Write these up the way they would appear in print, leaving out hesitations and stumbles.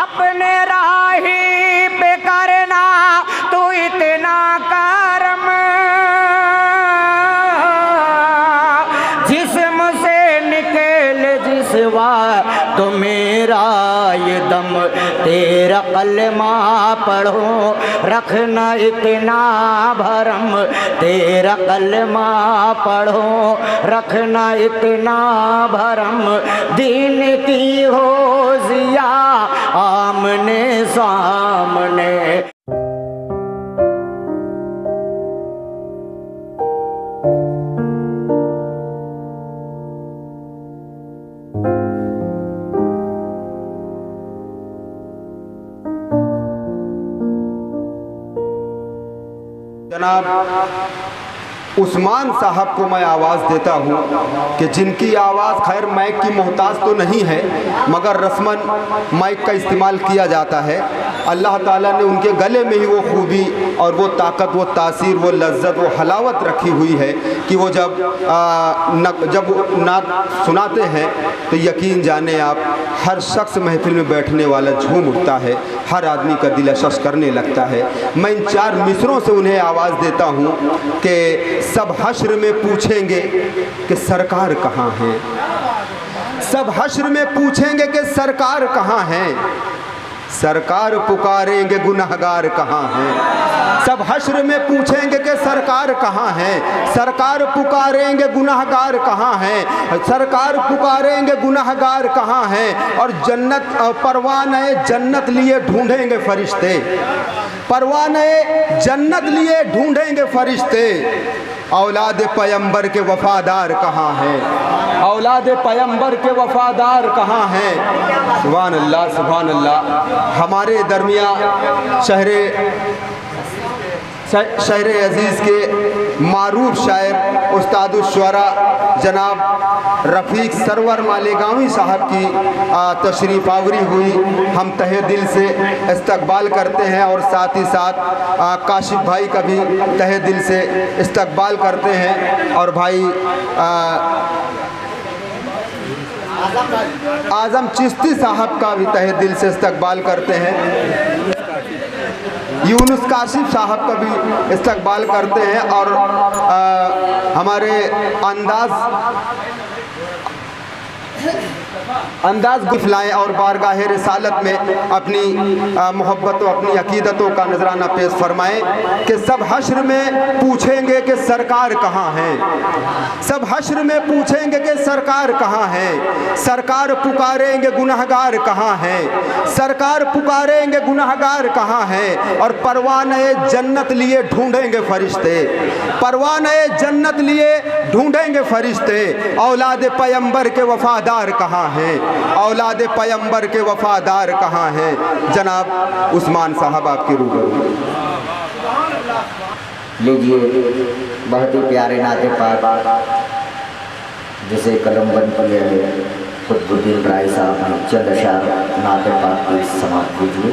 अपने राही पे करना तू इतना करम, जिस्म से निकल जिसवा तो मेरा ये दम, तेरा कलमा पढ़ो रखना इतना भरम, तेरा कलमा पढ़ो रखना इतना भरम, दीन की हो जिया आमने सामने। जनाब उस्मान साहब को मैं आवाज़ देता हूँ कि जिनकी आवाज़ खैर माइक की मोहताज तो नहीं है, मगर रस्मन माइक का इस्तेमाल किया जाता है। अल्लाह ताला ने उनके गले में ही वो खूबी और वो ताकत, वो तासीर, वो लज्जत, वो हलावत रखी हुई है कि वो जब नात सुनाते हैं तो यकीन जाने आप हर शख्स महफिल में बैठने वाला झूम उठता है, हर आदमी का दिल अशश करने लगता है। मैं इन 4 मिसरों से उन्हें आवाज़ देता हूँ कि सब हश्र में पूछेंगे कि सरकार कहाँ हैं, सब हश्र में पूछेंगे कि सरकार कहाँ हैं, सरकार पुकारेंगे गुनहगार कहाँ हैं। सब हश्र में पूछेंगे कि सरकार कहाँ हैं, सरकार पुकारेंगे गुनहगार कहाँ हैं, सरकार पुकारेंगे गुनहगार कहाँ हैं। और जन्नत परवाने जन्नत लिए ढूंढेंगे फरिश्ते, परवाने जन्नत लिए ढूंढेंगे फरिश्ते। औलाद पैगंबर के वफादार कहाँ हैं, औलाद पैगंबर के वफादार कहाँ हैं। सुभान अल्लाह, सुभान अल्लाह। हमारे दरमियाँ शहर अजीज़ के मारूफ शायर उस्तादुश्शरा जनाब रफ़ीक सरवर मालेगांवी साहब की तशरीफ़ आवरी हुई। हम तहे दिल से इस्तकबाल करते हैं और साथ ही साथ काशिफ भाई का भी तहे दिल से इस्तकबाल करते हैं और भाई आज़म चिश्ती साहब का भी तहे दिल से इस्तकबाल करते हैं, यूनुस काशिफ साहब का भी इस्तकबाल करते हैं। और हमारे अंदाज गुफलाएँ और बारगाह रिसालत में अपनी मोहब्बत और अपनी अकीदतों का नजराना पेश फरमाएँ कि सब हश्र में पूछेंगे कि सरकार कहाँ है, सब हश्र में पूछेंगे कि सरकार कहाँ है, सरकार पुकारेंगे गुनहगार कहाँ है, सरकार पुकारेंगे गुनहगार कहाँ है। और परवाने जन्नत लिए ढूंढेंगे फरिश्ते, परवाने जन्नत लिए ढूंढेंगे फरिश्ते। औलाद पैगंबर के वफादार कहाँ हैं, औलाद पैगंबर के वफादार कहाँ हैं। जनाब उस्मान साहब आपके रूबरू। लीजिए बहुत ही प्यारे नाते पाक जिसे कलमबंद किया है कुतुबुद्दीन राय साहब ने चंद अशार नाते पाक की समाप्त कीजिए।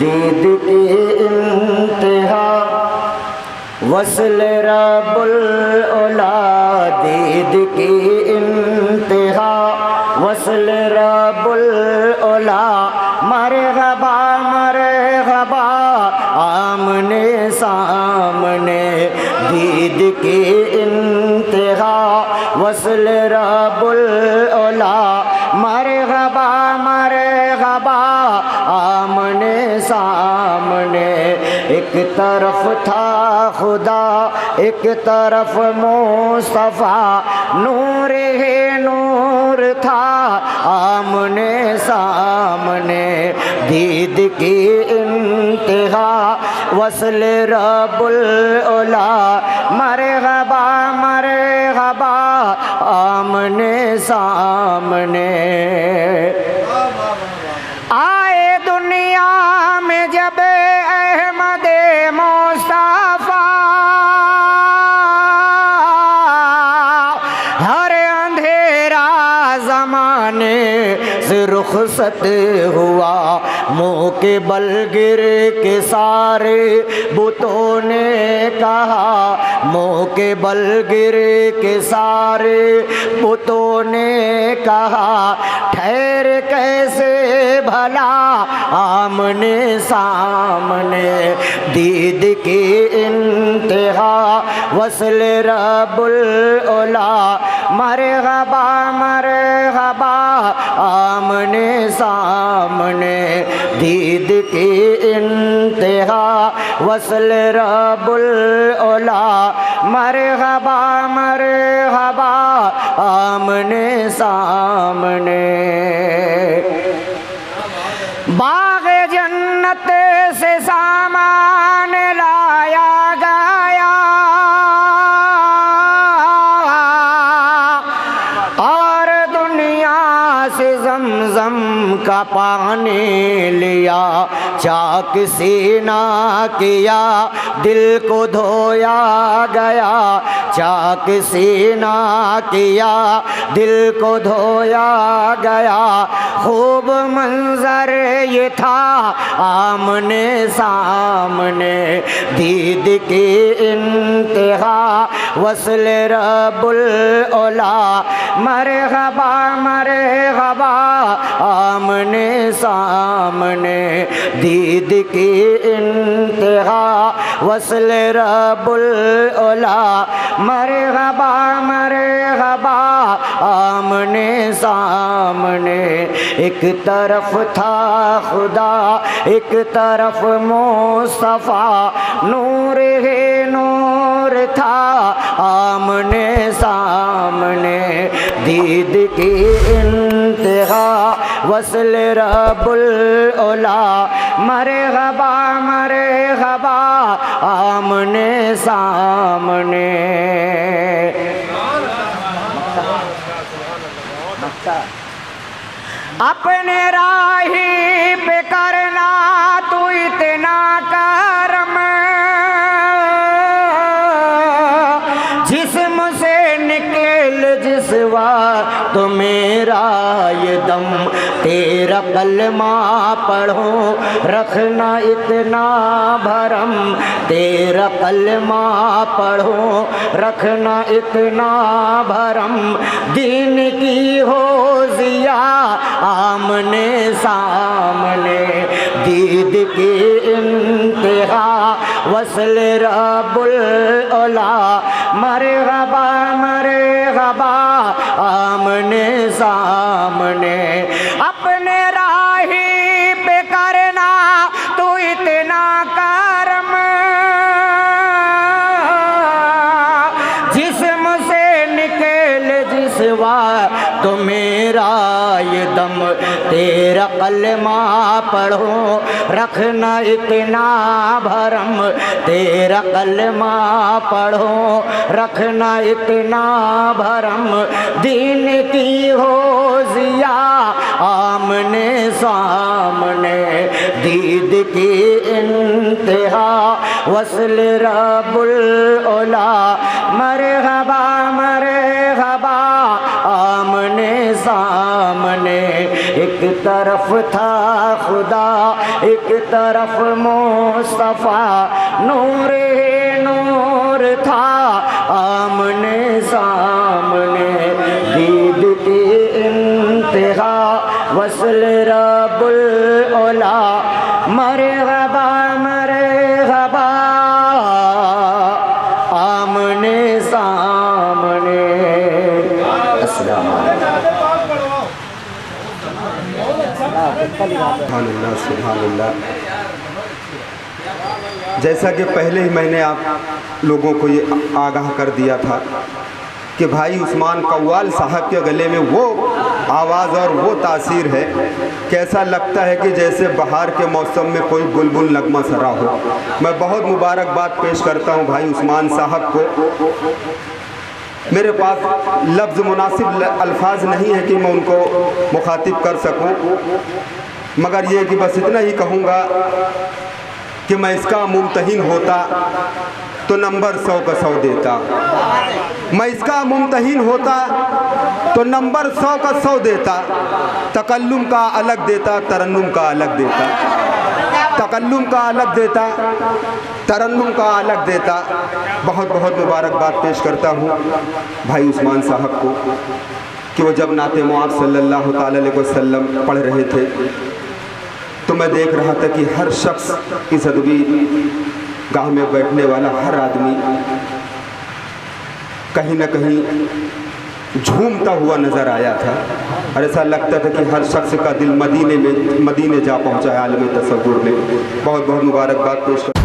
दीद की इंतहा वस्ल रब्बुल औला, दीद की इंतहा वस्ल रब्बुल औला। मरहबा मरहबा आमने सामने, दीद की इंतहा वस्ल रब्बुल औला। मरहबा मरहबा आमने सामने, एक तरफ था खुदा एक तरफ मुस्तफ़ा, नूर ही नूर था आमने सामने। दीद की इंतहा वस्ल रब्बुल औला, मरहबा मरहबा आमने सामने। आए दुनिया में जब अहमद मुस्तफ़ा, हर अंधेरा ज़माने से रुखसत हुआ, मुँह के बल गिर के सारे बुतों ने कहा, मुँह के बल गिर के सारे बुतों ने कहा, ठहर कैसे भला आमने सामने, दीद की इंतहा वसल रब्बुल उला, मरहबा मरहबा आमने सामने, दीद की इंतहा वसल रब्बुल उला, मरहबा मरहबा आमने सामने। बाग जन्नत से सामान लाया गया और दुनिया से ज़मज़म का पानी लिया, चाक सीना किया दिल को धोया गया, चाक सीना किया दिल को धोया गया, खूब मंजर ये था आमने सामने, दीद की इंतहा वसल रब्बुल उला, मरहबा मरहबा आमने सामने, दीद की इंतहा वसल रब्बुल उला, मरहबा मरहबा आमने सामने। एक तरफ था खुदा एक तरफ मुस्तफ़ा, नूर है नूर था आमने सामने, दीद की इंतहा वसल रब्बुल उला, मरहबा मरहबा आमने सामने। अपने राही पे करना तू इतना करम, जिस्म से निकल जिसवा तो मेरा ये दम, तेरा कलमा पढ़ो रखना इतना भरम, तेरा कलमा पढ़ो रखना इतना भरम, दीन की हो जिया आमने सामने, दीद की इंतहा वसल रब्बुल उला, मरहबा मरहबा आमने सामने। अपने राही पे करना तू इतना करम, जिस्म से निकल जिसवा तो मेरा ये दम, तेरा कलमा पढ़ो रखना इतना भरम, तेरा कलमा पढ़ो रखना इतना भरम, दीन की हो जिया आमने सामने, दीद की इंतहा वसल रब्बुल उला, मरहबा मरहबा आमने सामने। एक तरफ था खुदा एक तरफ मुस्तफ़ा, नूर ही नूर था आमने सामने, दीद की इंतहा वसल रब्बुल उला, मरहबा मरहबा आमने सामने। अस्सलाम सुभान सुभान अल्लाह। जैसा कि पहले ही मैंने आप लोगों को ये आगाह कर दिया था कि भाई उस्मान कव्वाल साहब के गले में वो आवाज़ और वो तासीर है, कैसा लगता है कि जैसे बहार के मौसम में कोई बुलबुल नगमा सरा हो। मैं बहुत मुबारकबाद पेश करता हूँ भाई उस्मान साहब को। मेरे पास लफ्ज़ मुनासिब अल्फाज नहीं है कि मैं उनको मुखातिब कर सकूं, मगर ये कि बस इतना ही कहूँगा कि मैं इसका मुमतहिन होता तो नंबर 100 का 100 देता। मैं इसका मुमतहिन होता तो नंबर 100 का 100 देता। तकल्लुम का अलग देता, तरन्नुम का अलग देता। तकल्लुम का अलग देता, तरन्नुम का अलग देता। बहुत बहुत मुबारकबाद पेश करता हूँ भाई उस्मान साहब को कि वो जब नाते मुआज़ सल्लल्लाहु ताला अलैहि वसल्लम पढ़ रहे थे तो मैं देख रहा था कि हर शख्स इस अदबी गाह में बैठने वाला हर आदमी कहीं न कहीं झूमता हुआ नज़र आया था और ऐसा लगता था कि हर शख्स का दिल मदीने जा पहुंचा है आलम तसव्वुर में। बहुत बहुत मुबारकबाद पेश कर